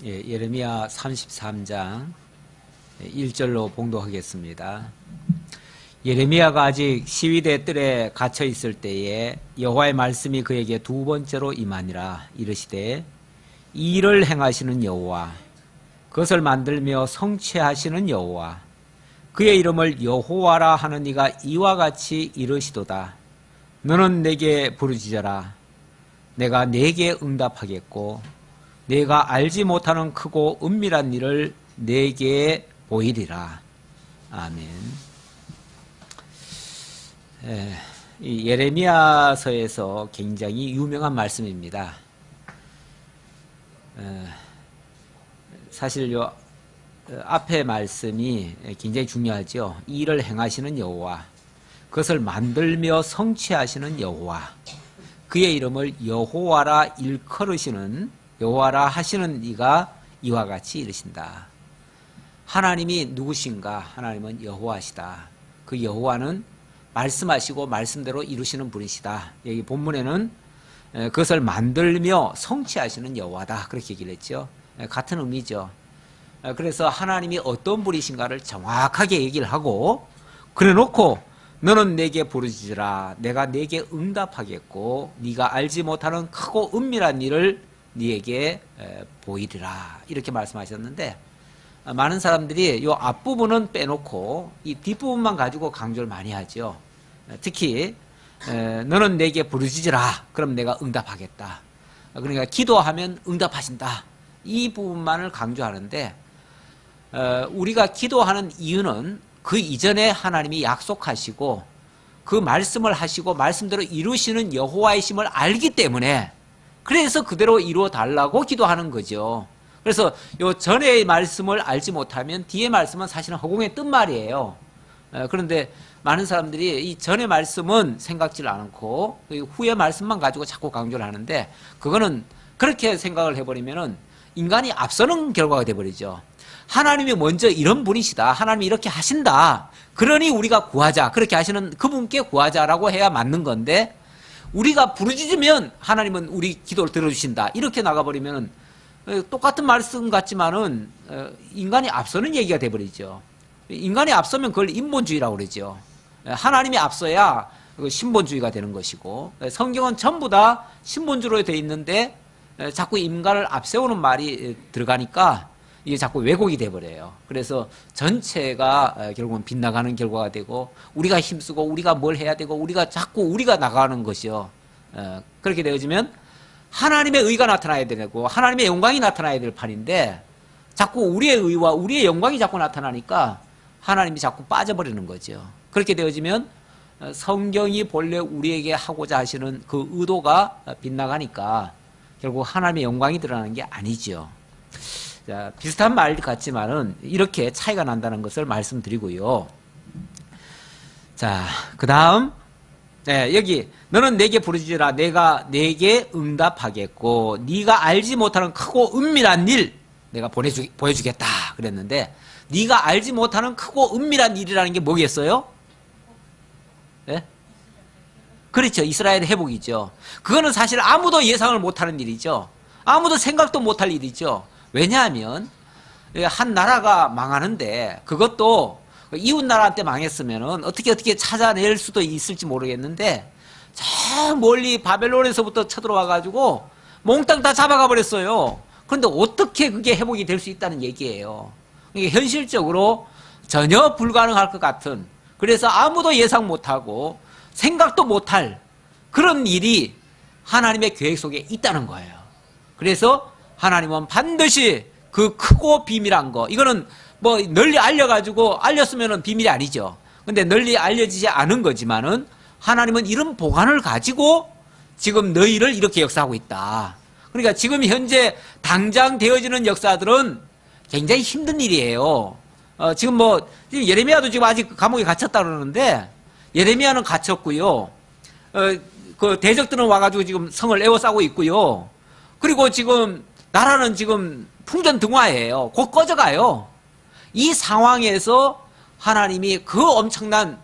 예레미야 33장 1절로 봉독하겠습니다. 예레미야가 아직 시위대 뜰에 갇혀 있을 때에 여호와의 말씀이 그에게 두 번째로 임하니라. 이르시되 이 일을 행하시는 여호와, 그것을 만들며 성취하시는 여호와, 그의 이름을 여호와라 하는 이가 이와 같이 이르시도다. 너는 내게 부르짖어라. 내가 내게 응답하겠고 내가 알지 못하는 크고 은밀한 일을 내게 보이리라. 아멘. 이 예레미야서에서 굉장히 유명한 말씀입니다. 사실 요 앞에 말씀이 굉장히 중요하죠. 이 일을 행하시는 여호와, 그것을 만들며 성취하시는 여호와, 그의 이름을 여호와라 일컬으시는 여호와라 하시는 이가 이와 같이 이르신다. 하나님이 누구신가? 하나님은 여호와시다. 그 여호와는 말씀하시고 말씀대로 이루시는 분이시다. 여기 본문에는 그것을 만들며 성취하시는 여호와다, 그렇게 얘기를 했죠. 같은 의미죠. 그래서 하나님이 어떤 분이신가를 정확하게 얘기를 하고, 그래놓고 너는 내게 부르짖으라. 내가 내게 응답하겠고 네가 알지 못하는 크고 은밀한 일을 네게 보이리라. 이렇게 말씀하셨는데, 많은 사람들이 이 앞부분은 빼놓고 이 뒷부분만 가지고 강조를 많이 하죠. 특히 너는 내게 부르짖으라. 그럼 내가 응답하겠다. 그러니까 기도하면 응답하신다. 이 부분만을 강조하는데, 우리가 기도하는 이유는 그 이전에 하나님이 약속하시고 그 말씀을 하시고 말씀대로 이루시는 여호와의 심을 알기 때문에, 그래서 그대로 이루어 달라고 기도하는 거죠. 그래서 요 전의 말씀을 알지 못하면 뒤의 말씀은 사실은 허공에 뜬 말이에요. 그런데 많은 사람들이 이 전의 말씀은 생각지를 않고 후의 말씀만 가지고 자꾸 강조를 하는데, 그거는 그렇게 생각을 해버리면은 인간이 앞서는 결과가 돼버리죠. 하나님이 먼저 이런 분이시다. 하나님이 이렇게 하신다. 그러니 우리가 구하자. 그렇게 하시는 그분께 구하자라고 해야 맞는 건데, 우리가 부르짖으면 하나님은 우리 기도를 들어주신다. 이렇게 나가버리면 똑같은 말씀 같지만은 인간이 앞서는 얘기가 돼버리죠. 인간이 앞서면 그걸 인본주의라고 그러죠. 하나님이 앞서야 신본주의가 되는 것이고, 성경은 전부 다 신본주의로 되어 있는데 자꾸 인간을 앞세우는 말이 들어가니까 이게 자꾸 왜곡이 돼버려요. 그래서 전체가 결국은 빗나가는 결과가 되고, 우리가 힘쓰고 우리가 뭘 해야 되고 우리가 나가는 것이요. 그렇게 되어지면 하나님의 의가 나타나야 되고 하나님의 영광이 나타나야 될 판인데, 자꾸 우리의 의와 우리의 영광이 자꾸 나타나니까 하나님이 자꾸 빠져버리는 거죠. 그렇게 되어지면 성경이 본래 우리에게 하고자 하시는 그 의도가 빗나가니까 결국 하나님의 영광이 드러나는 게 아니죠. 자, 비슷한 말 같지만은 이렇게 차이가 난다는 것을 말씀드리고요. 자, 그 다음, 여기 너는 내게 부르짖으라. 내가 내게 응답하겠고 네가 알지 못하는 크고 은밀한 일 내가 보여주겠다 그랬는데, 네가 알지 못하는 크고 은밀한 일이라는 게 뭐겠어요? 네? 그렇죠. 이스라엘의 회복이죠. 그거는 사실 아무도 예상을 못하는 일이죠. 아무도 생각도 못할 일이죠. 왜냐하면 한 나라가 망하는데, 그것도 이웃 나라한테 망했으면은 어떻게 찾아낼 수도 있을지 모르겠는데, 저 멀리 바벨론에서부터 쳐들어와 가지고 몽땅 다 잡아가 버렸어요. 그런데 어떻게 그게 회복이 될 수 있다는 얘기예요. 이게 현실적으로 전혀 불가능할 것 같은, 그래서 아무도 예상 못하고 생각도 못할 그런 일이 하나님의 계획 속에 있다는 거예요. 그래서 하나님은 반드시 그 크고 비밀한 거, 이거는 뭐 널리 알려가지고 알렸으면은 비밀이 아니죠. 근데 널리 알려지지 않은 거지만은 하나님은 이런 보관을 가지고 지금 너희를 이렇게 역사하고 있다. 그러니까 지금 현재 당장 되어지는 역사들은 굉장히 힘든 일이에요. 지금 예레미야도 지금 아직 감옥에 갇혔다 그러는데, 예레미야는 갇혔고요. 그 대적들은 와가지고 지금 성을 에워싸고 있고요. 그리고 지금 나라는 지금 풍전등화예요. 곧 꺼져가요. 이 상황에서 하나님이 그 엄청난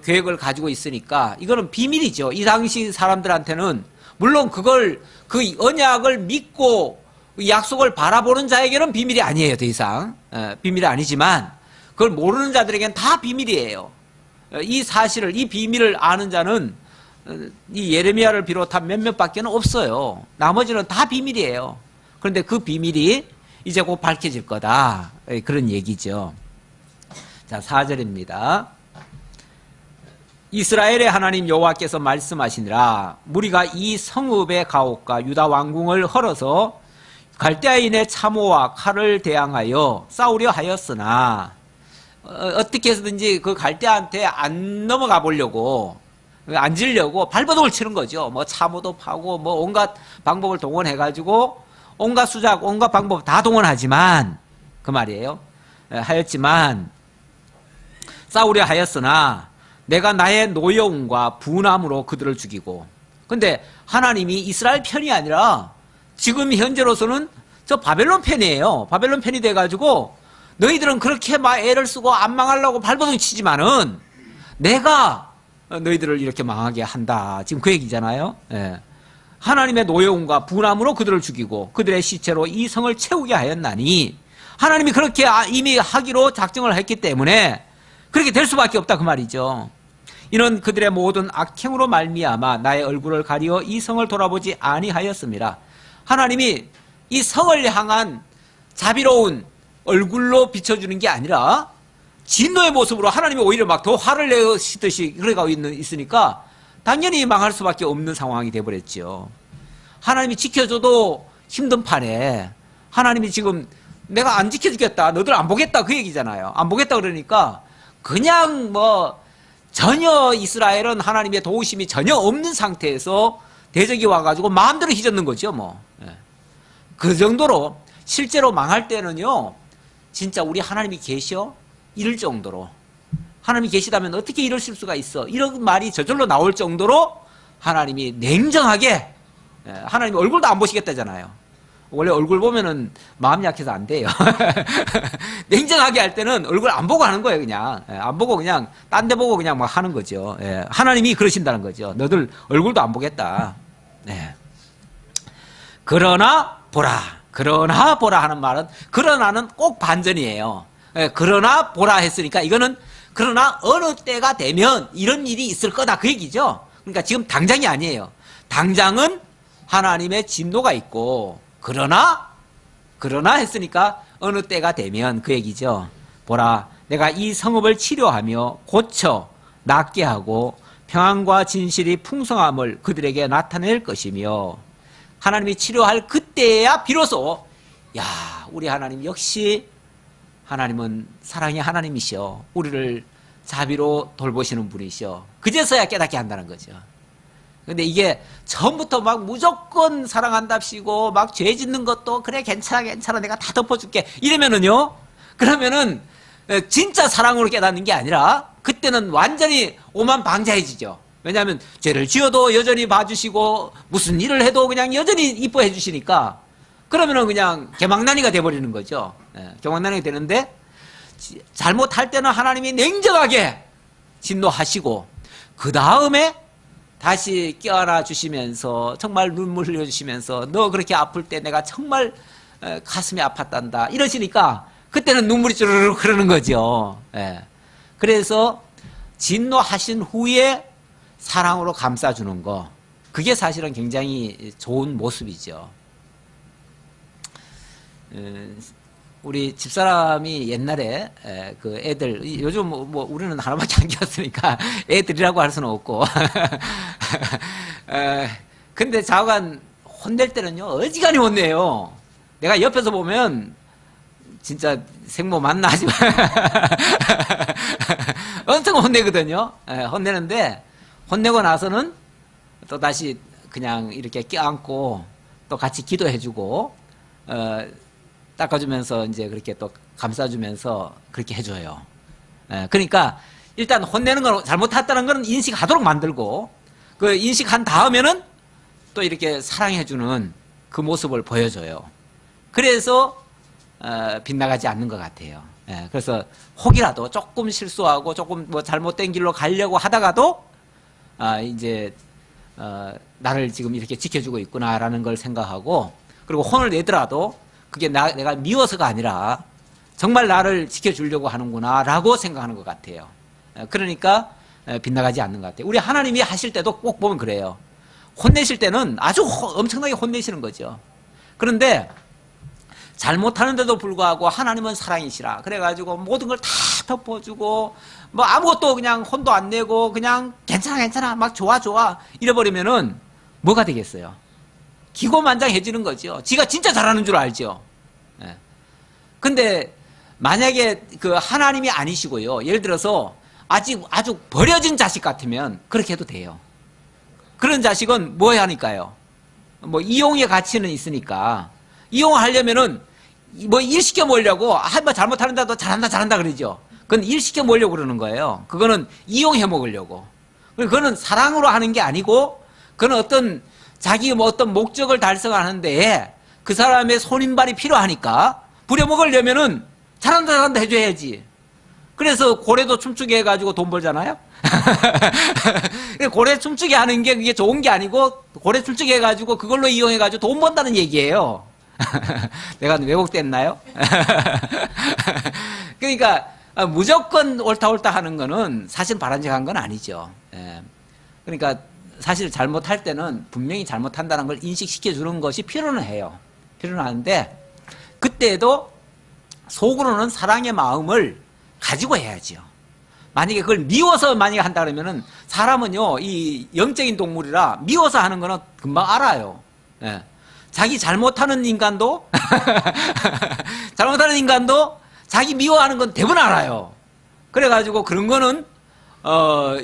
계획을 가지고 있으니까 이거는 비밀이죠. 이 당시 사람들한테는 물론 그걸 그 언약을 믿고 약속을 바라보는 자에게는 비밀이 아니에요. 더 이상 비밀이 아니지만 그걸 모르는 자들에게는 다 비밀이에요. 이 사실을, 이 비밀을 아는 자는 이 예레미야를 비롯한 몇몇밖에 없어요. 나머지는 다 비밀이에요. 그런데 그 비밀이 이제 곧 밝혀질 거다. 그런 얘기죠. 자, 4절입니다. 이스라엘의 하나님 여호와께서 말씀하시니라. 무리가 이 성읍의 가옥과 유다 왕궁을 헐어서 갈대아인의 참호와 칼을 대항하여 싸우려 하였으나 어떻게 해서든지 그 갈대아한테 안 넘어가 보려고, 앉으려고 발버둥을 치는 거죠. 뭐 참호도 파고 뭐 온갖 방법을 동원해가지고 온갖 수작, 온갖 방법 다 동원하지만 그 말이에요. 하였지만 싸우려 하였으나 내가 나의 노여움과 분함으로 그들을 죽이고. 근데 하나님이 이스라엘 편이 아니라 지금 현재로서는 저 바벨론 편이에요. 바벨론 편이 돼가지고 너희들은 그렇게 막 애를 쓰고 안 망하려고 발버둥 치지만은 내가 너희들을 이렇게 망하게 한다. 지금 그 얘기잖아요. 예. 하나님의 노여움과 분함으로 그들을 죽이고 그들의 시체로 이 성을 채우게 하였나니, 하나님이 그렇게 이미 하기로 작정을 했기 때문에 그렇게 될 수밖에 없다 그 말이죠. 이는 그들의 모든 악행으로 말미암아 나의 얼굴을 가리어 이 성을 돌아보지 아니하였습니다. 하나님이 이 성을 향한 자비로운 얼굴로 비춰주는 게 아니라 진노의 모습으로 하나님이 오히려 막 더 화를 내시듯이 그래가고 있으니까 당연히 망할 수밖에 없는 상황이 돼버렸죠. 하나님이 지켜줘도 힘든 판에 하나님이 지금 내가 안 지켜주겠다, 너들 안 보겠다 그 얘기잖아요. 안 보겠다 그러니까 그냥 뭐 전혀 이스라엘은 하나님의 도우심이 전혀 없는 상태에서 대적이 와가지고 마음대로 휘젓는 거죠. 뭐 그 정도로 실제로 망할 때는요, 진짜 우리 하나님이 계셔? 이럴 정도로, 하나님이 계시다면 어떻게 이러실 수가 있어? 이런 말이 저절로 나올 정도로 하나님이 냉정하게, 하나님 얼굴도 안 보시겠다잖아요. 원래 얼굴 보면은 마음 약해서 안 돼요. 냉정하게 할 때는 얼굴 안 보고 하는 거예요. 그냥 안 보고 그냥 딴 데 보고 그냥 막 하는 거죠. 하나님이 그러신다는 거죠. 너들 얼굴도 안 보겠다. 그러나 보라 하는 말은, 그러나는 꼭 반전이에요. 그러나 보라 했으니까 이거는 그러나 어느 때가 되면 이런 일이 있을 거다 그 얘기죠. 그러니까 지금 당장이 아니에요. 당장은 하나님의 진노가 있고, 그러나 했으니까 어느 때가 되면 그 얘기죠. 보라, 내가 이 성읍을 치료하며 고쳐 낫게 하고 평안과 진실이 풍성함을 그들에게 나타낼 것이며, 하나님이 치료할 그때야 비로소 야, 우리 하나님 역시 하나님은 사랑의 하나님이시여, 우리를 자비로 돌보시는 분이시여, 그제서야 깨닫게 한다는 거죠. 근데 이게 처음부터 막 무조건 사랑한답시고 막 죄 짓는 것도 그래 괜찮아 내가 다 덮어줄게 이러면은요, 그러면은 진짜 사랑으로 깨닫는 게 아니라 그때는 완전히 오만방자해지죠. 왜냐하면 죄를 지어도 여전히 봐주시고 무슨 일을 해도 그냥 여전히 이뻐해 주시니까, 그러면은 그냥 개망난이가 돼버리는 거죠. 개망난이가 되는데, 잘못할 때는 하나님이 냉정하게 진노하시고 그 다음에 다시 껴안아 주시면서 정말 눈물 흘려주시면서 너 그렇게 아플 때 내가 정말 가슴이 아팠단다 이러시니까 그때는 눈물이 쭈르륵 흐르는 거죠. 그래서 진노하신 후에 사랑으로 감싸주는 거, 그게 사실은 굉장히 좋은 모습이죠. 우리 집사람이 옛날에 그 애들, 요즘 뭐 우리는 하나밖에 안 키웠으니까 애들이라고 할 수는 없고 근데 자관 혼낼 때는요 어지간히 혼내요. 내가 옆에서 보면 진짜 생모 맞나 하지만 엄청 혼내거든요. 혼내는데 혼내고 나서는 또 다시 그냥 이렇게 껴안고 또 같이 기도해주고 닦아주면서 이제 그렇게 또 감싸주면서 그렇게 해줘요. 그러니까 일단 혼내는 걸 잘못했다는 건 인식하도록 만들고, 그 인식한 다음에는 또 이렇게 사랑해주는 그 모습을 보여줘요. 그래서 빗나가지 않는 것 같아요. 그래서 혹이라도 조금 실수하고 조금 뭐 잘못된 길로 가려고 하다가도 이제 나를 지금 이렇게 지켜주고 있구나라는 걸 생각하고 그리고 혼을 내더라도 그게 내가 미워서가 아니라 정말 나를 지켜주려고 하는구나 라고 생각하는 것 같아요. 그러니까 빗나가지 않는 것 같아요. 우리 하나님이 하실 때도 꼭 보면 그래요. 혼내실 때는 아주 엄청나게 혼내시는 거죠. 그런데 잘못하는데도 불구하고 하나님은 사랑이시라 그래가지고 모든 걸 다 덮어주고 뭐 아무것도 그냥 혼도 안 내고 그냥 괜찮아 막 좋아 이래버리면은 뭐가 되겠어요? 기고만장해지는 거죠. 지가 진짜 잘하는 줄 알죠. 예. 근데 만약에 그 하나님이 아니시고요, 예를 들어서 아주 버려진 자식 같으면 그렇게 해도 돼요. 그런 자식은 뭐 해야 하니까요? 뭐 이용의 가치는 있으니까 이용하려면은 뭐 일 시켜 먹으려고 한번 잘못하는데도 잘한다 그러죠. 그건 일 시켜 먹으려고 그러는 거예요. 그거는 이용해 먹으려고. 그거는 사랑으로 하는 게 아니고 그건 어떤 자기 뭐 어떤 목적을 달성하는데 그 사람의 손님발이 필요하니까 부려먹으려면은 잘한다 해줘야지. 그래서 고래도 춤추게 해가지고 돈 벌잖아요. 고래 춤추게 하는 게 그게 좋은 게 아니고 고래 춤추게 해가지고 그걸로 이용해가지고 돈 번다는 얘기예요. 내가 왜곡됐나요? 그러니까 무조건 옳다 하는 거는 사실 바람직한 건 아니죠. 그러니까 사실 잘못할 때는 분명히 잘못한다는 걸 인식시켜 주는 것이 필요는 해요. 필요는 하는데 그때에도 속으로는 사랑의 마음을 가지고 해야죠. 만약에 그걸 미워서 만약에 한다 그러면은 사람은요, 이 영적인 동물이라 미워서 하는 거는 금방 알아요. 예. 자기 잘못하는 인간도 자기 미워하는 건 대부분 알아요. 그래가지고 그런 거는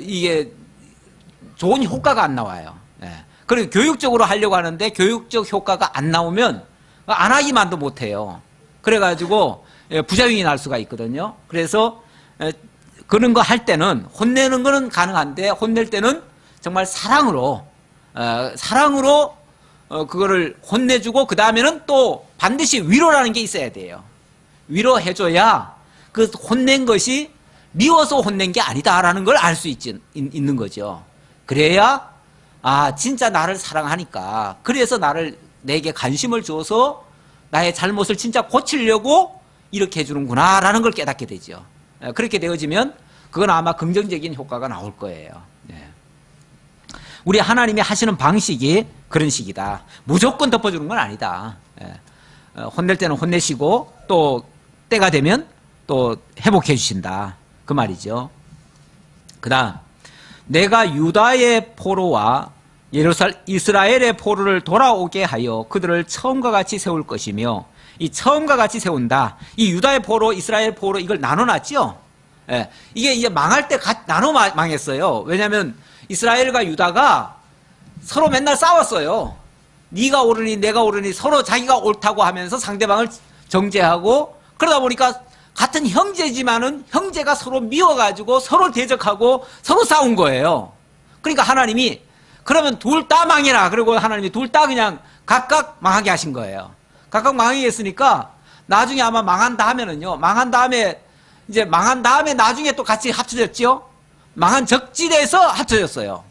이게 좋은 효과가 안 나와요. 예. 그리고 교육적으로 하려고 하는데 교육적 효과가 안 나오면 안 하기만도 못해요. 그래가지고 부작용이 날 수가 있거든요. 그래서 그런 거 할 때는 혼내는 거는 가능한데 혼낼 때는 정말 사랑으로 그거를 혼내주고 그 다음에는 또 반드시 위로라는 게 있어야 돼요. 위로해줘야 그 혼낸 것이 미워서 혼낸 게 아니다라는 걸 알 수 있는 거죠. 그래야 진짜 나를 사랑하니까 그래서 내게 관심을 줘서 나의 잘못을 진짜 고치려고 이렇게 해주는구나 라는 걸 깨닫게 되죠. 그렇게 되어지면 그건 아마 긍정적인 효과가 나올 거예요. 우리 하나님이 하시는 방식이 그런 식이다. 무조건 덮어주는 건 아니다. 혼낼 때는 혼내시고 또 때가 되면 또 회복해 주신다. 그 말이죠. 그 다음 내가 유다의 포로와 이스라엘의 포로를 돌아오게 하여 그들을 처음과 같이 세울 것이며 이 처음과 같이 세운다. 이 유다의 포로, 이스라엘 포로 이걸 나눠놨죠. 이게 이제 망할 때 나눠 망했어요. 왜냐하면 이스라엘과 유다가 서로 맨날 싸웠어요. 네가 옳으니 내가 옳으니 서로 자기가 옳다고 하면서 상대방을 정죄하고 그러다 보니까 같은 형제지만은 형제가 서로 미워가지고 서로 대적하고 서로 싸운 거예요. 그러니까 하나님이 그러면 둘 다 망해라. 그리고 하나님이 둘 다 그냥 각각 망하게 하신 거예요. 각각 망하게 했으니까 나중에 아마 망한 다음에는요. 망한 다음에 나중에 또 같이 합쳐졌죠. 망한 적질에서 합쳐졌어요.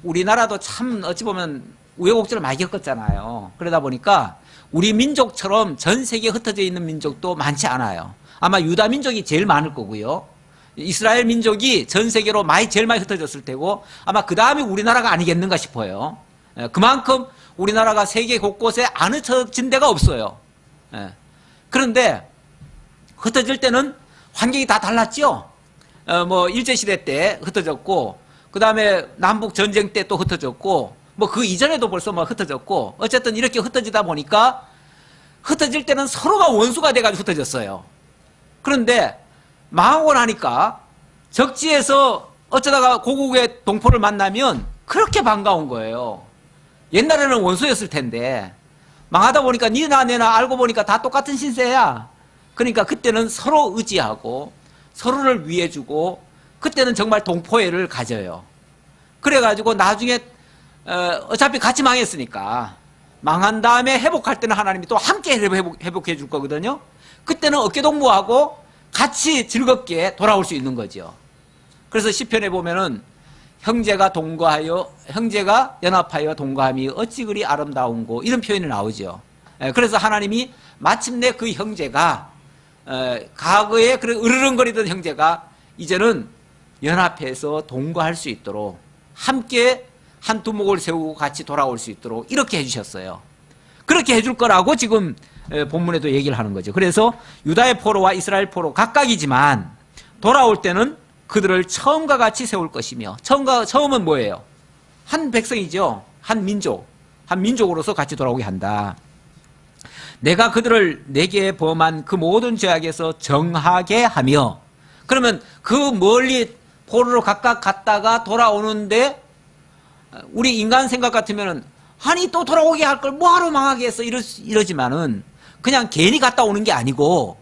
우리나라도 참 어찌 보면 우여곡절을 많이 겪었잖아요. 그러다 보니까 우리 민족처럼 전 세계에 흩어져 있는 민족도 많지 않아요. 아마 유다 민족이 제일 많을 거고요. 이스라엘 민족이 전 세계로 제일 많이 흩어졌을 테고 아마 그 다음이 우리나라가 아니겠는가 싶어요. 그만큼 우리나라가 세계 곳곳에 안 흩어진 데가 없어요. 그런데 흩어질 때는 환경이 다 달랐죠. 일제시대 때 흩어졌고 그 다음에 남북 전쟁 때 또 흩어졌고 그 이전에도 벌써 흩어졌고 어쨌든 이렇게 흩어지다 보니까 흩어질 때는 서로가 원수가 돼가지고 흩어졌어요. 그런데 망하고 나니까 적지에서 어쩌다가 고국의 동포를 만나면 그렇게 반가운 거예요. 옛날에는 원수였을 텐데 망하다 보니까 니나 내나 알고 보니까 다 똑같은 신세야. 그러니까 그때는 서로 의지하고 서로를 위해주고 그때는 정말 동포애를 가져요. 그래가지고 나중에 어차피 같이 망했으니까 망한 다음에 회복할 때는 하나님이 또 함께 회복해 줄 거거든요. 그때는 어깨동무하고 같이 즐겁게 돌아올 수 있는 거죠. 그래서 시편에 보면은 형제가 연합하여 동거함이 어찌 그리 아름다운고, 이런 표현이 나오죠. 그래서 하나님이 마침내 그 형제가 과거에 으르렁거리던 형제가 이제는 연합해서 동거할 수 있도록, 함께 한 두목을 세우고 같이 돌아올 수 있도록 이렇게 해주셨어요. 그렇게 해줄 거라고 지금 본문에도 얘기를 하는 거죠. 그래서 유다의 포로와 이스라엘 포로 각각이지만 돌아올 때는 그들을 처음과 같이 세울 것이며, 처음은 뭐예요? 한 백성이죠. 한 민족으로서 같이 돌아오게 한다. 내가 그들을 내게 범한 그 모든 죄악에서 정하게 하며, 그러면 그 멀리 포로로 각각 갔다가 돌아오는데 우리 인간 생각 같으면은 아니 또 돌아오게 할 걸 뭐하러 망하게 했어 이러지만은, 그냥 괜히 갔다 오는 게 아니고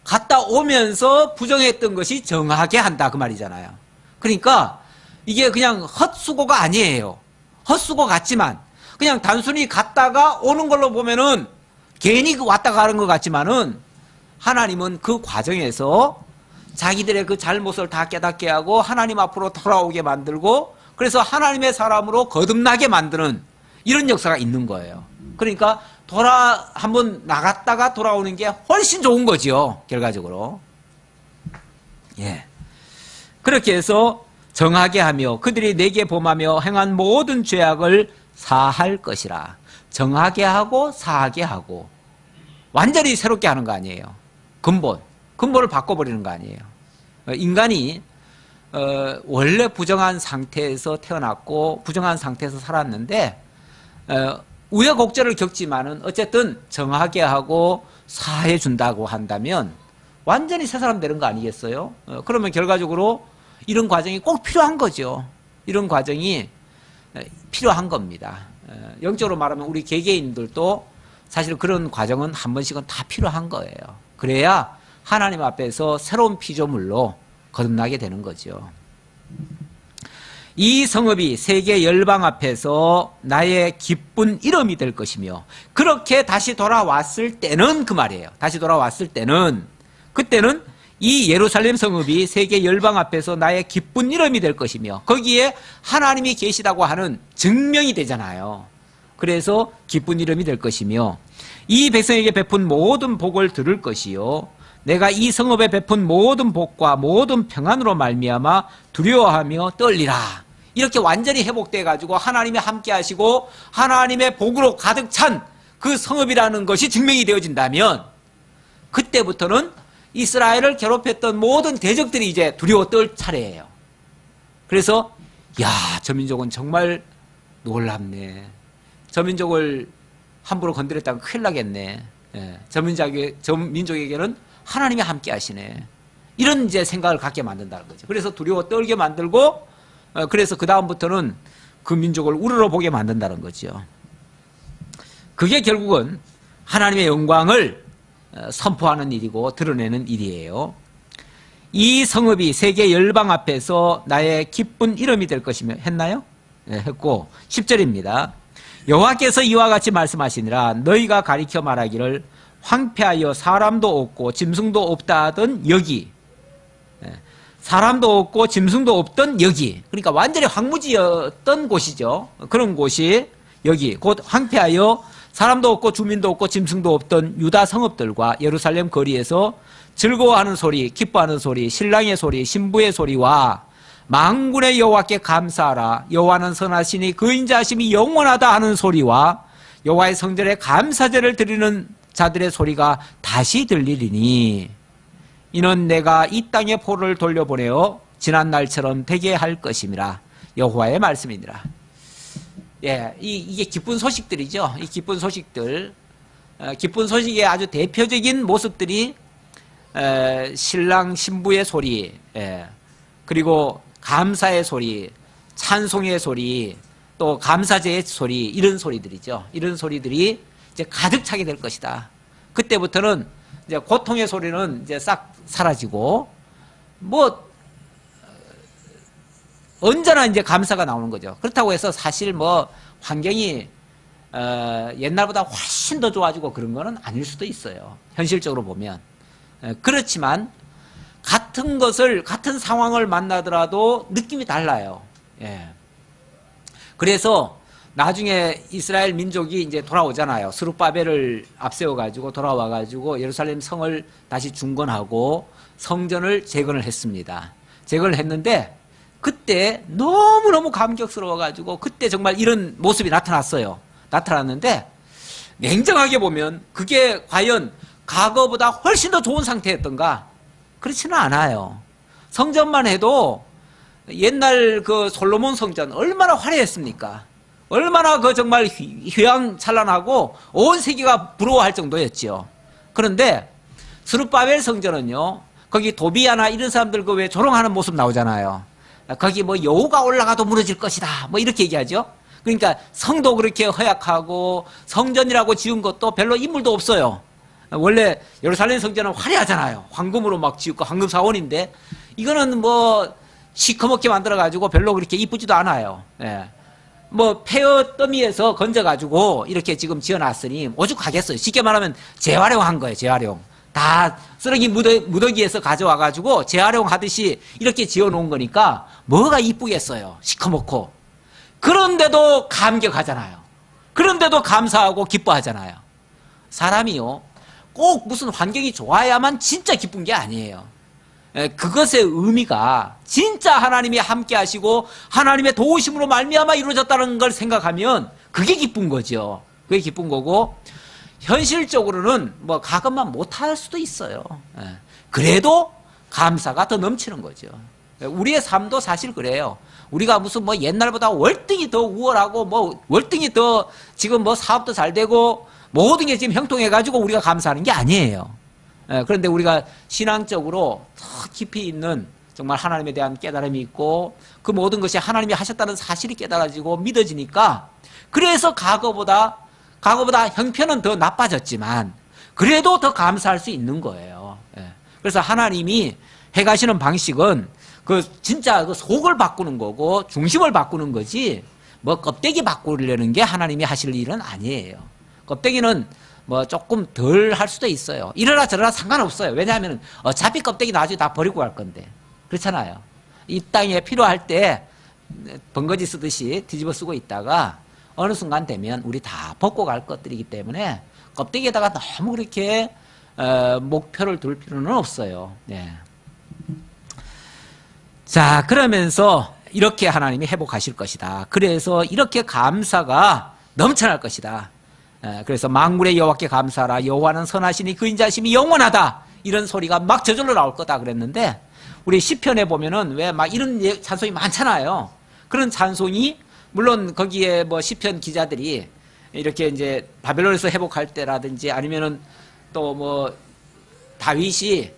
갔다 오면서 부정했던 것이 정하게 한다 그 말이잖아요. 그러니까 이게 그냥 헛수고가 아니에요. 헛수고 같지만 그냥 단순히 갔다가 오는 걸로 보면은 괜히 왔다 가는 것 같지만은, 하나님은 그 과정에서 자기들의 그 잘못을 다 깨닫게 하고 하나님 앞으로 돌아오게 만들고, 그래서 하나님의 사람으로 거듭나게 만드는 이런 역사가 있는 거예요. 그러니까 한번 나갔다가 돌아오는 게 훨씬 좋은 거죠, 결과적으로. 예. 그렇게 해서 정하게 하며 그들이 내게 범하며 행한 모든 죄악을 사할 것이라. 정하게 하고 사하게 하고 완전히 새롭게 하는 거 아니에요. 근본을 바꿔버리는 거 아니에요. 인간이 원래 부정한 상태에서 태어났고 부정한 상태에서 살았는데 우여곡절을 겪지만은 어쨌든 정하게 하고 사해 준다고 한다면 완전히 새 사람 되는 거 아니겠어요? 그러면 결과적으로 이런 과정이 꼭 필요한 거죠. 이런 과정이 필요한 겁니다. 영적으로 말하면 우리 개개인들도 사실 그런 과정은 한 번씩은 다 필요한 거예요. 그래야 하나님 앞에서 새로운 피조물로 거듭나게 되는 거죠. 이 성읍이 세계 열방 앞에서 나의 기쁜 이름이 될 것이며, 그렇게 다시 돌아왔을 때는 그 말이에요. 다시 돌아왔을 때는, 그때는 이 예루살렘 성읍이 세계 열방 앞에서 나의 기쁜 이름이 될 것이며, 거기에 하나님이 계시다고 하는 증명이 되잖아요. 그래서 기쁜 이름이 될 것이며, 이 백성에게 베푼 모든 복을 들을 것이요, 내가 이 성읍에 베푼 모든 복과 모든 평안으로 말미암아 두려워하며 떨리라. 이렇게 완전히 회복돼 가지고 하나님이 함께 하시고 하나님의 복으로 가득 찬 그 성읍이라는 것이 증명이 되어진다면, 그때부터는 이스라엘을 괴롭혔던 모든 대적들이 이제 두려워 떨 차례예요. 그래서 저 민족은 정말 놀랍네. 저 민족을 함부로 건드렸다가 큰일 나겠네. 저 민족에게는 하나님이 함께 하시네. 이런 이제 생각을 갖게 만든다는 거죠. 그래서 두려워 떨게 만들고, 그래서 그 다음부터는 그 민족을 우러러 보게 만든다는 거죠. 그게 결국은 하나님의 영광을 선포하는 일이고 드러내는 일이에요. 이 성읍이 세계 열방 앞에서 나의 기쁜 이름이 될 것이며, 했나요? 했고 10절입니다. 여호와께서 이와 같이 말씀하시니라. 너희가 가리켜 말하기를 황폐하여 사람도 없고 짐승도 없다 하던 여기, 사람도 없고 짐승도 없던 여기, 그러니까 완전히 황무지였던 곳이죠. 그런 곳이 여기 곧 황폐하여 사람도 없고 주민도 없고 짐승도 없던 유다 성읍들과 예루살렘 거리에서 즐거워하는 소리, 기뻐하는 소리, 신랑의 소리, 신부의 소리와 만군의 여호와께 감사하라. 여호와는 선하시니 그 인자하심이 영원하다 하는 소리와 여호와의 성전에 감사제를 드리는 자들의 소리가 다시 들리리니, 이는 내가 이 땅에 포로를 돌려보내어 지난 날처럼 되게 할 것임이라. 여호와의 말씀이니라. 이게 기쁜 소식들이죠. 이 기쁜 소식들, 기쁜 소식의 아주 대표적인 모습들이 신랑 신부의 소리, 그리고 감사의 소리, 찬송의 소리, 또 감사제의 소리, 이런 소리들이죠. 이런 소리들이 이제 가득 차게 될 것이다. 그때부터는 이제 고통의 소리는 이제 싹 사라지고, 언제나 이제 감사가 나오는 거죠. 그렇다고 해서 사실 환경이 옛날보다 훨씬 더 좋아지고 그런 거는 아닐 수도 있어요. 현실적으로 보면. 그렇지만 같은 상황을 만나더라도 느낌이 달라요. 예. 그래서 나중에 이스라엘 민족이 이제 돌아오잖아요. 스룹바벨을 앞세워가지고 돌아와가지고 예루살렘 성을 다시 중건하고 성전을 재건을 했습니다. 재건을 했는데 그때 너무너무 감격스러워가지고 그때 정말 이런 모습이 나타났어요. 나타났는데 냉정하게 보면 그게 과연 과거보다 훨씬 더 좋은 상태였던가? 그렇지는 않아요. 성전만 해도 옛날 그 솔로몬 성전 얼마나 화려했습니까? 얼마나 그 정말 휘황찬란하고 온 세계가 부러워할 정도였죠. 그런데 스룹바벨 성전은요, 거기 도비아나 이런 사람들 그 왜 조롱하는 모습 나오잖아요. 거기 뭐 여호가 올라가도 무너질 것이다. 뭐 이렇게 얘기하죠. 그러니까 성도 그렇게 허약하고 성전이라고 지은 것도 별로 인물도 없어요. 원래 예루살렘 성전은 화려하잖아요. 황금으로 막 지었고 황금 사원인데 이거는 뭐 시커멓게 만들어가지고 별로 그렇게 이쁘지도 않아요. 예. 뭐 폐허 더미에서 건져가지고 이렇게 지금 지어놨으니 오죽하겠어요. 쉽게 말하면 재활용한 거예요. 재활용. 다 쓰레기 무더기에서 가져와가지고 재활용하듯이 이렇게 지어놓은 거니까 뭐가 이쁘겠어요. 시커멓고. 그런데도 감격하잖아요. 그런데도 감사하고 기뻐하잖아요. 사람이요, 꼭 무슨 환경이 좋아야만 진짜 기쁜 게 아니에요. 그것의 의미가 진짜 하나님이 함께 하시고 하나님의 도우심으로 말미암아 이루어졌다는 걸 생각하면 그게 기쁜 거죠. 그게 기쁜 거고, 현실적으로는 뭐 가끔만 못할 수도 있어요. 그래도 감사가 더 넘치는 거죠. 우리의 삶도 사실 그래요. 우리가 무슨 뭐 옛날보다 월등히 더 우월하고 뭐 월등히 더 지금 뭐 사업도 잘 되고 모든 게 지금 형통해가지고 우리가 감사하는 게 아니에요. 그런데 우리가 신앙적으로 더 깊이 있는 정말 하나님에 대한 깨달음이 있고 그 모든 것이 하나님이 하셨다는 사실이 깨달아지고 믿어지니까, 그래서 과거보다 형편은 더 나빠졌지만 그래도 더 감사할 수 있는 거예요. 그래서 하나님이 해가시는 방식은 그 진짜 그 속을 바꾸는 거고 중심을 바꾸는 거지 뭐 껍데기 바꾸려는 게 하나님이 하실 일은 아니에요. 껍데기는 뭐 조금 덜 할 수도 있어요. 이러나 저러나 상관없어요. 왜냐하면 어차피 껍데기 나중에 다 버리고 갈 건데. 그렇잖아요. 이 땅에 필요할 때 번거지 쓰듯이 뒤집어 쓰고 있다가 어느 순간 되면 우리 다 벗고 갈 것들이기 때문에 껍데기에다가 너무 그렇게 목표를 둘 필요는 없어요. 네. 자, 그러면서 이렇게 하나님이 회복하실 것이다. 그래서 이렇게 감사가 넘쳐날 것이다. 그래서 만군의 여호와께 감사하라. 여호와는 선하시니 그 인자심이 영원하다. 이런 소리가 막 저절로 나올 거다 그랬는데, 우리 시편에 보면은 왜 막 이런 찬송이 많잖아요. 그런 찬송이 물론 거기에 뭐 시편 기자들이 이렇게 이제 바벨론에서 회복할 때라든지 아니면은 또 뭐 다윗이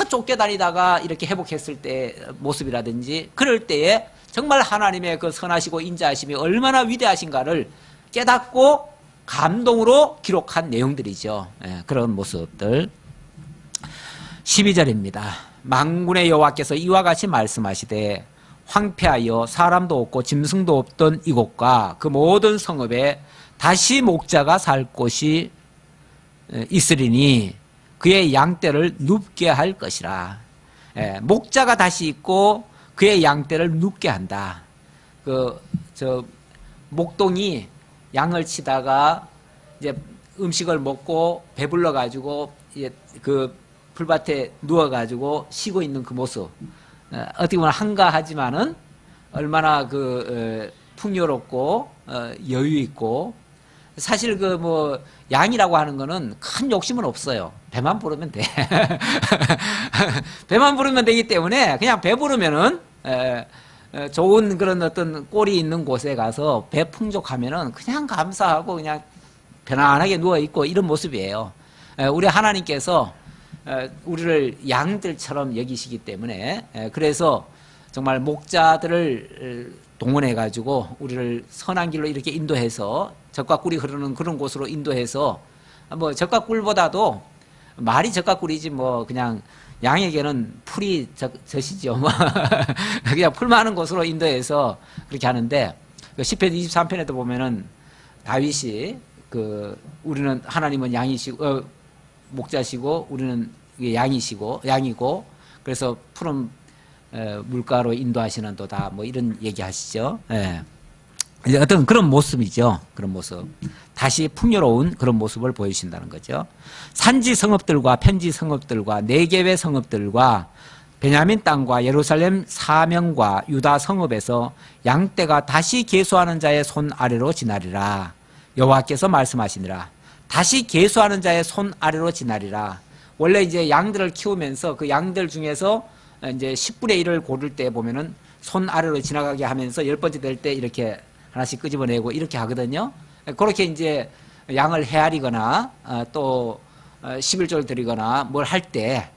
쫓겨다니다가 이렇게 회복했을 때 모습이라든지 그럴 때에 정말 하나님의 그 선하시고 인자하심이 얼마나 위대하신가를 깨닫고 감동으로 기록한 내용들이죠. 그런 모습들. 12절입니다. 만군의 여호와께서 이와 같이 말씀하시되 황폐하여 사람도 없고 짐승도 없던 이곳과 그 모든 성읍에 다시 목자가 살 곳이 있으리니 그의 양떼를 눕게 할 것이라. 목자가 다시 있고 그의 양떼를 눕게 한다. 목동이 양을 치다가 이제 음식을 먹고 배불러 가지고 그 풀밭에 누워 가지고 쉬고 있는 그 모습, 어떻게 보면 한가하지만은 얼마나 풍요롭고 여유 있고, 사실 양이라고 하는 거는 큰 욕심은 없어요. 배만 부르면 돼. 배만 부르면 되기 때문에 그냥 배 부르면은 좋은 그런 어떤 꼴이 있는 곳에 가서 배 풍족하면은 그냥 감사하고 그냥 편안하게 누워 있고 이런 모습이에요. 우리 하나님께서 우리를 양들처럼 여기시기 때문에, 그래서 정말 목자들을 동원해 가지고 우리를 선한 길로 이렇게 인도해서 젖과 꿀이 흐르는 그런 곳으로 인도해서, 뭐 젖과 꿀보다도 말이 젖과 꿀이지 뭐 그냥 양에게는 풀이 젖이죠. 뭐 그냥 풀 많은 곳으로 인도해서 그렇게 하는데, 시편 23편에도 보면은 다윗이 우리는 하나님은 양이시고 목자시고 우리는 양이고, 그래서 푸른 물가로 인도하시는 도다 뭐 이런 얘기하시죠. 예. 이제 어떤 그런 모습이죠. 그런 모습. 다시 풍요로운 그런 모습을 보여주신다는 거죠. 산지 성읍들과 편지 성읍들과 네겝의 성읍들과 베냐민 땅과 예루살렘 사명과 유다 성읍에서 양떼가 다시 계수하는 자의 손 아래로 지나리라. 여호와께서 말씀하시니라. 다시 계수하는 자의 손 아래로 지나리라. 원래 이제 양들을 키우면서 그 양들 중에서 이제 10분의 1을 고를 때 보면은 손 아래로 지나가게 하면서 10번째 될 때 이렇게 하나씩 끄집어내고 이렇게 하거든요. 그렇게 이제 양을 헤아리거나 또 11조를 드리거나 뭘 할 때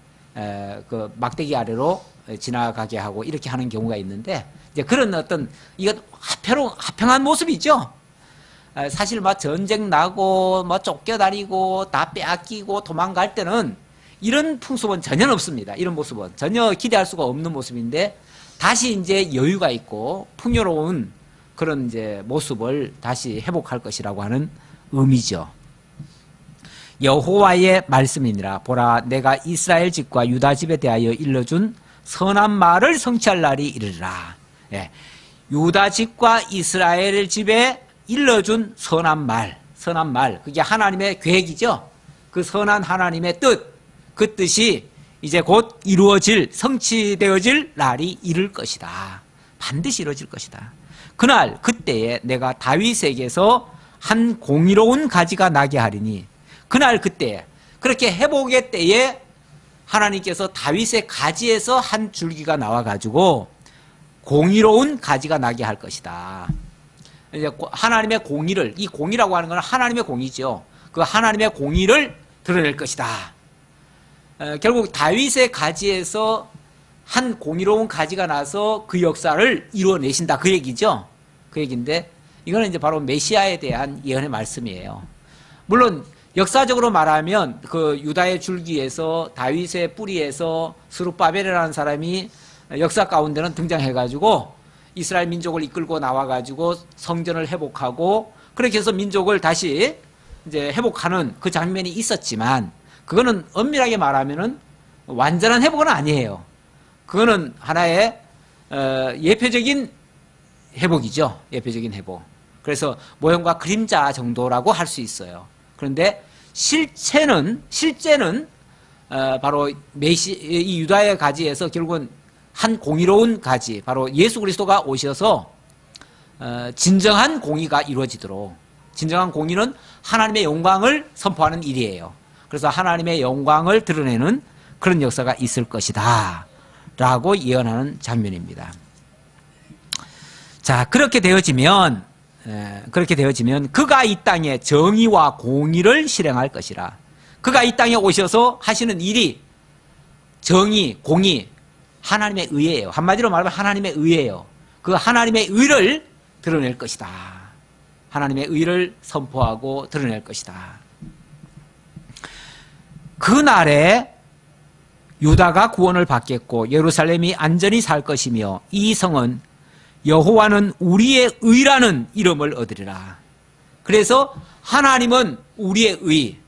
그 막대기 아래로 지나가게 하고 이렇게 하는 경우가 있는데 이제 그런 어떤 이것 화평한 모습이죠. 사실 막 전쟁 나고 뭐 쫓겨다니고 다 빼앗기고 도망갈 때는 이런 풍습은 전혀 없습니다. 이런 모습은 전혀 기대할 수가 없는 모습인데 다시 이제 여유가 있고 풍요로운 그런 이제 모습을 다시 회복할 것이라고 하는 의미죠. 여호와의 말씀이니라. 보라, 내가 이스라엘 집과 유다 집에 대하여 일러준 선한 말을 성취할 날이 이르리라. 예. 유다 집과 이스라엘 집에 일러준 선한 말, 그게 하나님의 계획이죠. 그 선한 하나님의 뜻, 그 뜻이 이제 곧 이루어질, 성취되어질 날이 이를 것이다. 반드시 이루어질 것이다. 그날 그때에 내가 다윗에게서 한 공의로운 가지가 나게 하리니, 그날 그때 그렇게 회복의 때에 하나님께서 다윗의 가지에서 한 줄기가 나와가지고 공의로운 가지가 나게 할 것이다. 이제 하나님의 공의를, 이 공의라고 하는 건 하나님의 공의죠. 그 하나님의 공의를 드러낼 것이다. 결국 다윗의 가지에서 한 공의로운 가지가 나서 그 역사를 이루어내신다. 그 얘기죠. 그 얘기인데 이거는 이제 바로 메시아에 대한 예언의 말씀이에요. 물론 역사적으로 말하면 그 유다의 줄기에서 다윗의 뿌리에서 스룹바벨이라는 사람이 역사 가운데는 등장해가지고 이스라엘 민족을 이끌고 나와가지고 성전을 회복하고 그렇게 해서 민족을 다시 이제 회복하는 그 장면이 있었지만 그거는 엄밀하게 말하면은 완전한 회복은 아니에요. 그거는 하나의 예표적인 회복이죠. 예표적인 회복. 그래서 모형과 그림자 정도라고 할 수 있어요. 그런데 실제는 바로 이 유다의 가지에서 결국은 한 공의로운 가지, 바로 예수 그리스도가 오셔서 진정한 공의가 이루어지도록, 진정한 공의는 하나님의 영광을 선포하는 일이에요. 그래서 하나님의 영광을 드러내는 그런 역사가 있을 것이다 라고 예언하는 장면입니다. 자, 그렇게 되어지면 그가 이 땅에 정의와 공의를 실행할 것이라. 그가 이 땅에 오셔서 하시는 일이 정의, 공의, 하나님의 의예요. 한마디로 말하면 하나님의 의예요. 그 하나님의 의를 드러낼 것이다. 하나님의 의를 선포하고 드러낼 것이다. 그날에 유다가 구원을 받겠고 예루살렘이 안전히 살 것이며 이 성은 여호와는 우리의 의라는 이름을 얻으리라. 그래서 하나님은 우리의 의,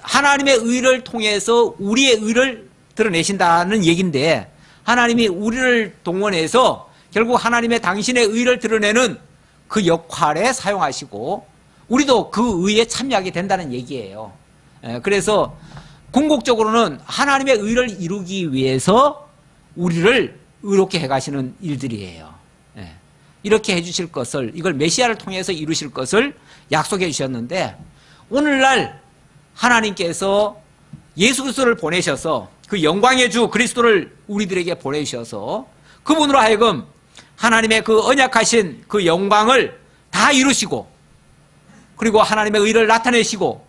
하나님의 의를 통해서 우리의 의를 드러내신다는 얘기인데 하나님이 우리를 동원해서 결국 하나님의 당신의 의를 드러내는 그 역할에 사용하시고 우리도 그 의에 참여하게 된다는 얘기예요. 그래서 궁극적으로는 하나님의 의를 이루기 위해서 우리를 의롭게 해가시는 일들이에요. 이렇게 해주실 것을, 이걸 메시아를 통해서 이루실 것을 약속해 주셨는데 오늘날 하나님께서 예수 그리스도를 보내셔서 그 영광의 주 그리스도를 우리들에게 보내주셔서 그분으로 하여금 하나님의 그 언약하신 그 영광을 다 이루시고 그리고 하나님의 의를 나타내시고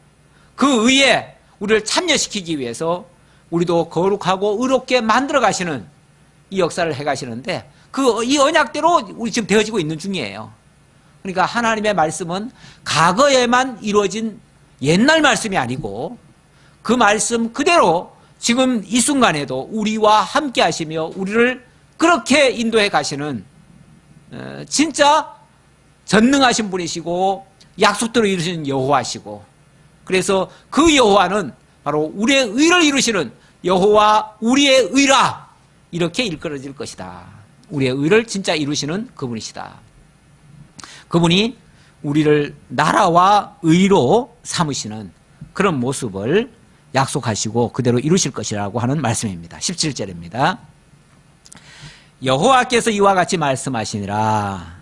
그 의에 우리를 참여시키기 위해서 우리도 거룩하고 의롭게 만들어 가시는 이 역사를 해 가시는데 이 언약대로 우리 지금 되어지고 있는 중이에요. 그러니까 하나님의 말씀은 과거에만 이루어진 옛날 말씀이 아니고 그 말씀 그대로 지금 이 순간에도 우리와 함께 하시며 우리를 그렇게 인도해 가시는 진짜 전능하신 분이시고 약속대로 이루시는 여호와시고 그래서 그 여호와는 바로 우리의 의를 이루시는 여호와 우리의 의라 이렇게 일컬어질 것이다. 우리의 의를 진짜 이루시는 그분이시다. 그분이 우리를 나라와 의로 삼으시는 그런 모습을 약속하시고 그대로 이루실 것이라고 하는 말씀입니다. 17절입니다. 여호와께서 이와 같이 말씀하시니라.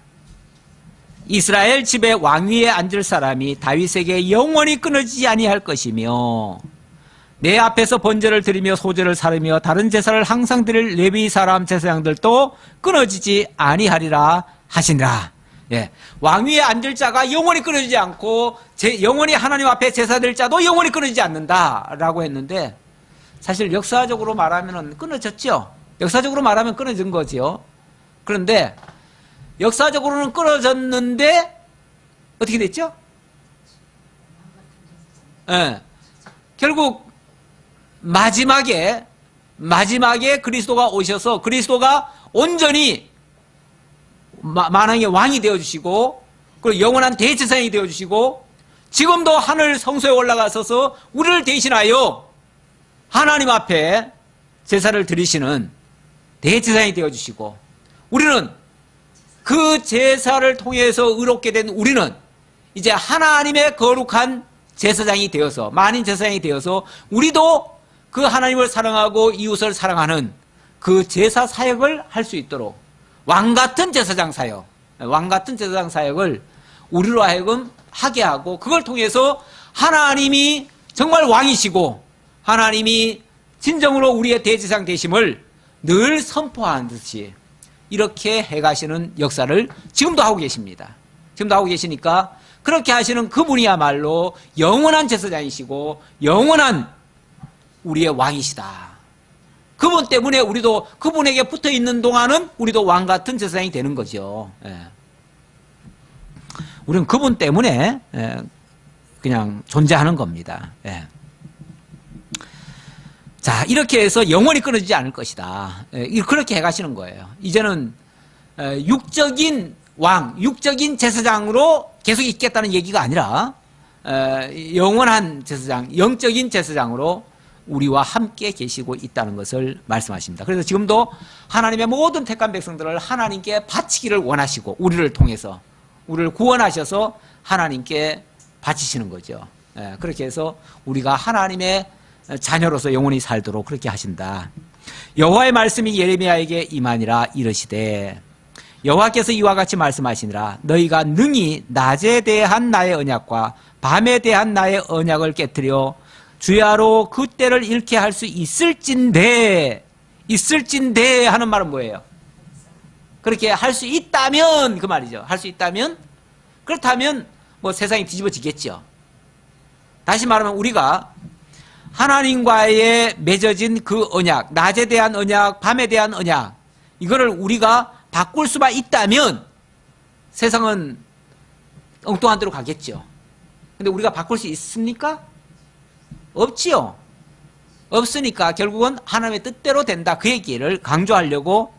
이스라엘 집에 왕위에 앉을 사람이 다윗에게 영원히 끊어지지 아니할 것이며 내 앞에서 번제를 드리며 소제를 사르며 다른 제사를 항상 드릴 레위 사람 제사장들도 끊어지지 아니하리라 하시니라. 예, 왕위에 앉을 자가 영원히 끊어지지 않고 영원히 하나님 앞에 제사드릴 자도 영원히 끊어지지 않는다라고 했는데 사실 역사적으로 말하면 끊어졌죠. 역사적으로 말하면 끊어진 거지요. 그런데 역사적으로는 끊어졌는데 어떻게 됐죠? 예, 결국 마지막에 그리스도가 오셔서 그리스도가 온전히 만왕의 왕이 되어주시고 그리고 영원한 대제사장이 되어주시고 지금도 하늘 성소에 올라가셔서 우리를 대신하여 하나님 앞에 제사를 드리시는 대제사장이 되어주시고 우리는 그 제사를 통해서 의롭게 된 우리는 이제 하나님의 거룩한 제사장이 되어서 만인 제사장이 되어서 우리도 그 하나님을 사랑하고 이웃을 사랑하는 그 제사 사역을 할 수 있도록 왕같은 제사장 사역을 우리로 하여금 하게 하고 그걸 통해서 하나님이 정말 왕이시고 하나님이 진정으로 우리의 대제사장 되심을 늘 선포하는 듯이 이렇게 해가시는 역사를 지금도 하고 계십니다. 지금도 하고 계시니까 그렇게 하시는 그분이야말로 영원한 제사장이시고 영원한 우리의 왕이시다. 그분 때문에 우리도 그분에게 붙어 있는 동안은 우리도 왕 같은 제사장이 되는 거죠. 예. 우리는 그분 때문에 그냥 존재하는 겁니다. 예. 자, 이렇게 해서 영원히 끊어지지 않을 것이다. 그렇게 해가시는 거예요. 이제는 육적인 왕, 육적인 제사장으로 계속 있겠다는 얘기가 아니라 영원한 제사장, 영적인 제사장으로 우리와 함께 계시고 있다는 것을 말씀하십니다. 그래서 지금도 하나님의 모든 택한 백성들을 하나님께 바치기를 원하시고 우리를 통해서 우리를 구원하셔서 하나님께 바치시는 거죠. 그렇게 해서 우리가 하나님의 자녀로서 영원히 살도록 그렇게 하신다. 여호와의 말씀이 예레미야에게 임하니라 이르시되 여호와께서 이와 같이 말씀하시니라. 너희가 능히 낮에 대한 나의 언약과 밤에 대한 나의 언약을 깨뜨려 주야로 그 때를 잃게 할 수 있을진데 하는 말은 뭐예요? 그렇게 할 수 있다면 그 말이죠. 할 수 있다면 그렇다면 뭐 세상이 뒤집어지겠죠. 다시 말하면 우리가 하나님과의 맺어진 그 언약, 낮에 대한 언약, 밤에 대한 언약 이거를 우리가 바꿀 수만 있다면 세상은 엉뚱한 데로 가겠죠. 근데 우리가 바꿀 수 있습니까? 없지요. 없으니까 결국은 하나님의 뜻대로 된다. 그 얘기를 강조하려고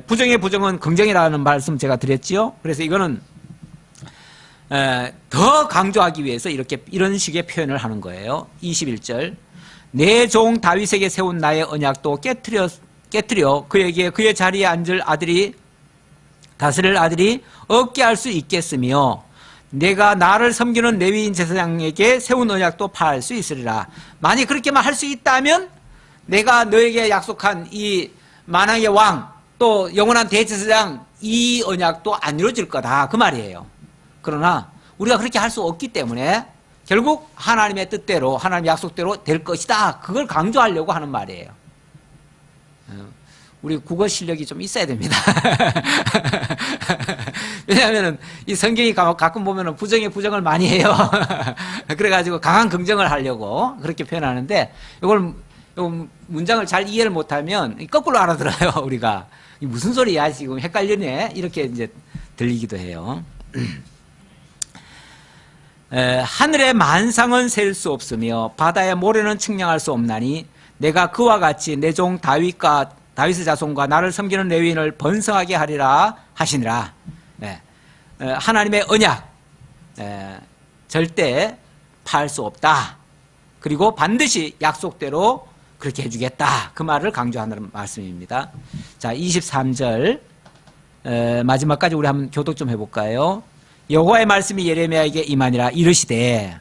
부정의 부정은 긍정이라는 말씀 제가 드렸지요. 그래서 이거는 더 강조하기 위해서 이런 식의 표현을 하는 거예요. 21절 내 종 다윗에게 세운 나의 언약도 깨트려 그에게 그의 자리에 앉을 다스릴 아들이 없게 할 수 있겠으며 내가 나를 섬기는 레위인 제사장에게 세운 언약도 파할 수 있으리라. 만약 그렇게만 할 수 있다면 내가 너에게 약속한 이 만왕의 왕 또 영원한 대제사장 이 언약도 안 이루어질 거다 그 말이에요. 그러나 우리가 그렇게 할 수 없기 때문에 결국 하나님의 뜻대로 하나님의 약속대로 될 것이다. 그걸 강조하려고 하는 말이에요. 우리 국어 실력이 좀 있어야 됩니다. 왜냐하면 이 성경이 가끔 보면 부정에 부정을 많이 해요. 그래가지고 강한 긍정을 하려고 그렇게 표현하는데 이걸 문장을 잘 이해를 못하면 거꾸로 알아들어요. 우리가 무슨 소리야 지금 헷갈리네 이렇게 이제 들리기도 해요. 하늘의 만상은 셀 수 없으며 바다의 모래는 측량할 수 없나니 내가 그와 같이 내 종 다윗의 자손과 나를 섬기는 레위인을 번성하게 하리라 하시니라. 하나님의 언약 절대 파할 수 없다. 그리고 반드시 약속대로 그렇게 해주겠다. 그 말을 강조하는 말씀입니다. 자, 23절 마지막까지 우리 한번 교독 좀 해볼까요? 여호와의 말씀이 예레미야에게 임하니라 이르시되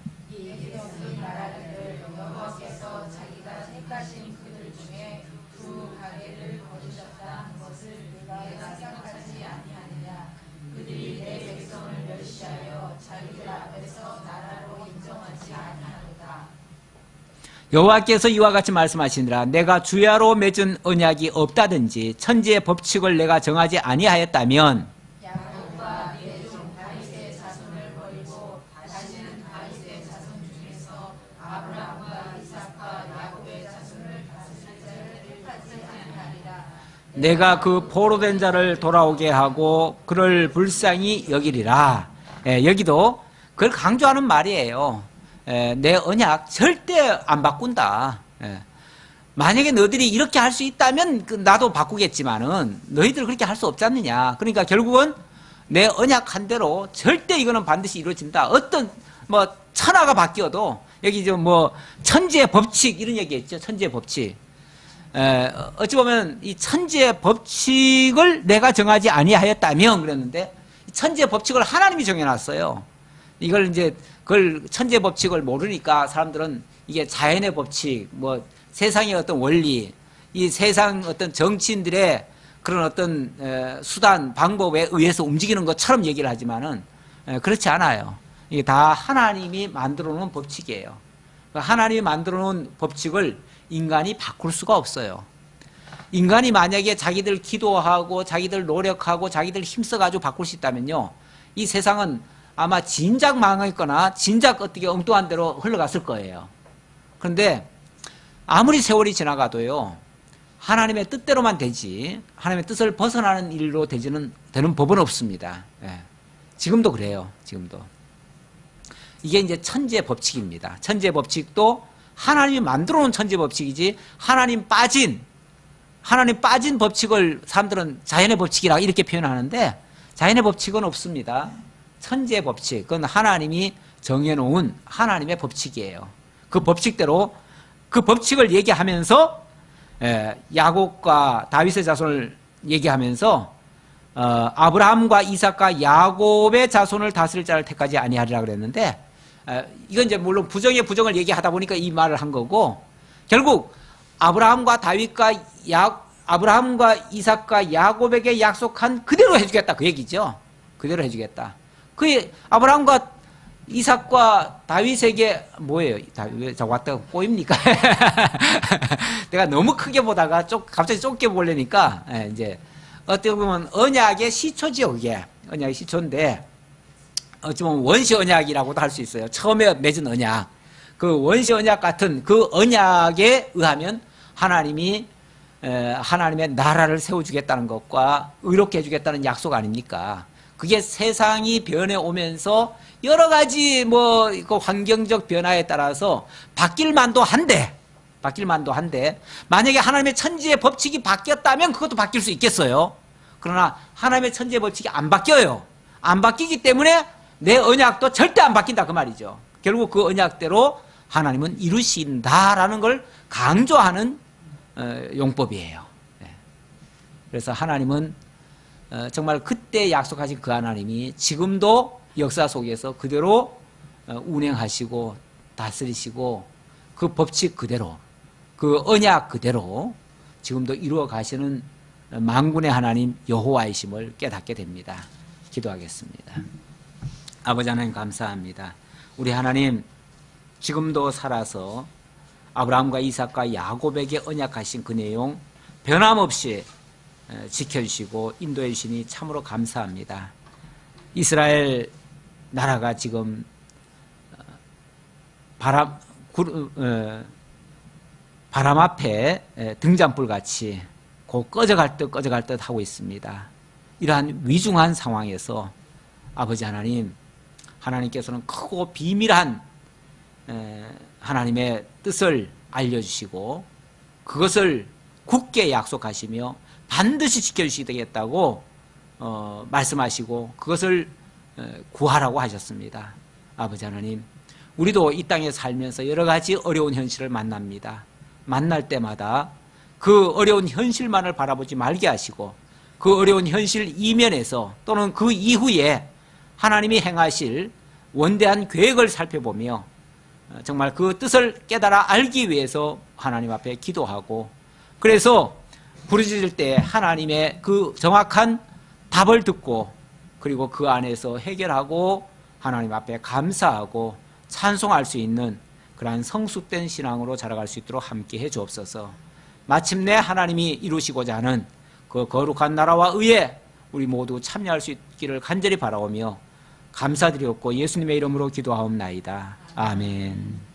여호와께서 이와 같이 말씀하시니라. 내가 주야로 맺은 언약이 없다든지 천지의 법칙을 내가 정하지 아니하였다면 야곱과 네 종 다윗의 자손을 버리고 다시는 다윗의 자손 중에서 아브라함과 이삭과 야곱의 자손을 다스릴 자를 택하지 아니하리라. 내가 그 포로된 자를 돌아오게 하고 그를 불쌍히 여기리라. 여기도 그걸 강조하는 말이에요. 내 언약 절대 안 바꾼다. 만약에 너희들이 이렇게 할 수 있다면 나도 바꾸겠지만은 너희들 그렇게 할 수 없지 않느냐. 그러니까 결국은 내 언약한 대로 절대 이거는 반드시 이루어진다. 어떤 뭐 천하가 바뀌어도 여기 좀 뭐 천지의 법칙 이런 얘기했죠. 천지의 법칙. 어찌 보면 이 천지의 법칙을 내가 정하지 아니하였다면 그랬는데 천지의 법칙을 하나님이 정해놨어요. 이걸 이제 그걸 천지의 법칙을 모르니까 사람들은 이게 자연의 법칙, 뭐 세상의 어떤 원리, 이 세상 어떤 정치인들의 그런 어떤 수단, 방법에 의해서 움직이는 것처럼 얘기를 하지만은 그렇지 않아요. 이게 다 하나님이 만들어 놓은 법칙이에요. 하나님이 만들어 놓은 법칙을 인간이 바꿀 수가 없어요. 인간이 만약에 자기들 기도하고 자기들 노력하고 자기들 힘써가지고 바꿀 수 있다면요, 이 세상은 아마 진작 망했거나 진작 어떻게 엉뚱한 대로 흘러갔을 거예요. 그런데 아무리 세월이 지나가도요, 하나님의 뜻대로만 되지 하나님의 뜻을 벗어나는 일로 되는 법은 없습니다. 지금도 그래요. 지금도. 이게 이제 천지의 법칙입니다. 천지의 법칙도 하나님이 만들어 놓은 천지의 법칙이지 하나님 빠진 법칙을 사람들은 자연의 법칙이라고 이렇게 표현하는데 자연의 법칙은 없습니다. 천지의 법칙, 그건 하나님이 정해놓은 하나님의 법칙이에요. 그 법칙대로 그 법칙을 얘기하면서 야곱과 다윗의 자손을 얘기하면서 아브라함과 이삭과 야곱의 자손을 다스릴 자를 택하지 아니하리라 그랬는데 이건 이제 물론 부정의 부정을 얘기하다 보니까 이 말을 한 거고 결국 아브라함과 이삭과 야곱에게 약속한 그대로 해주겠다 그 얘기죠. 그대로 해주겠다. 그 아브라함과 이삭과 다윗에게 뭐예요? 왜 자꾸 왔다가 꼬입니까? 내가 너무 크게 보다가 갑자기 좁게 보려니까 이제 어떻게 보면 언약의 시초죠. 그게 언약의 시초인데 어찌 보면 원시 언약이라고도 할 수 있어요. 처음에 맺은 언약. 그 원시 언약 같은 그 언약에 의하면 하나님이 하나님의 나라를 세워주겠다는 것과 의롭게 해주겠다는 약속 아닙니까? 그게 세상이 변해오면서 여러 가지 그 환경적 변화에 따라서 바뀔 만도 한데 만약에 하나님의 천지의 법칙이 바뀌었다면 그것도 바뀔 수 있겠어요. 그러나 하나님의 천지의 법칙이 안 바뀌어요. 안 바뀌기 때문에 내 언약도 절대 안 바뀐다 그 말이죠. 결국 그 언약대로 하나님은 이루신다라는 걸 강조하는 용법이에요. 그래서 하나님은 정말 그때 약속하신 그 하나님이 지금도 역사 속에서 그대로 운행하시고 다스리시고 그 법칙 그대로 그 언약 그대로 지금도 이루어 가시는 만군의 하나님 여호와이심을 깨닫게 됩니다. 기도하겠습니다. 아버지 하나님 감사합니다. 우리 하나님 지금도 살아서 아브라함과 이삭과 야곱에게 언약하신 그 내용 변함없이 지켜주시고 인도해 주시니 참으로 감사합니다. 이스라엘 나라가 지금 바람 앞에 등잔불같이 곧 꺼져갈 듯 하고 있습니다. 이러한 위중한 상황에서 아버지 하나님께서는 크고 비밀한 하나님의 뜻을 알려주시고 그것을 굳게 약속하시며 반드시 지켜주시겠다고 말씀하시고 그것을 구하라고 하셨습니다. 아버지 하나님, 우리도 이 땅에 살면서 여러 가지 어려운 현실을 만납니다. 만날 때마다 그 어려운 현실만을 바라보지 말게 하시고 그 어려운 현실 이면에서 또는 그 이후에 하나님이 행하실 원대한 계획을 살펴보며 정말 그 뜻을 깨달아 알기 위해서 하나님 앞에 기도하고 그래서 부르짖을 때 하나님의 그 정확한 답을 듣고 그리고 그 안에서 해결하고 하나님 앞에 감사하고 찬송할 수 있는 그러한 성숙된 신앙으로 자라갈 수 있도록 함께 해 주옵소서. 마침내 하나님이 이루시고자 하는 그 거룩한 나라와 의에 우리 모두 참여할 수 있기를 간절히 바라오며 감사드리옵고 예수님의 이름으로 기도하옵나이다. 아멘.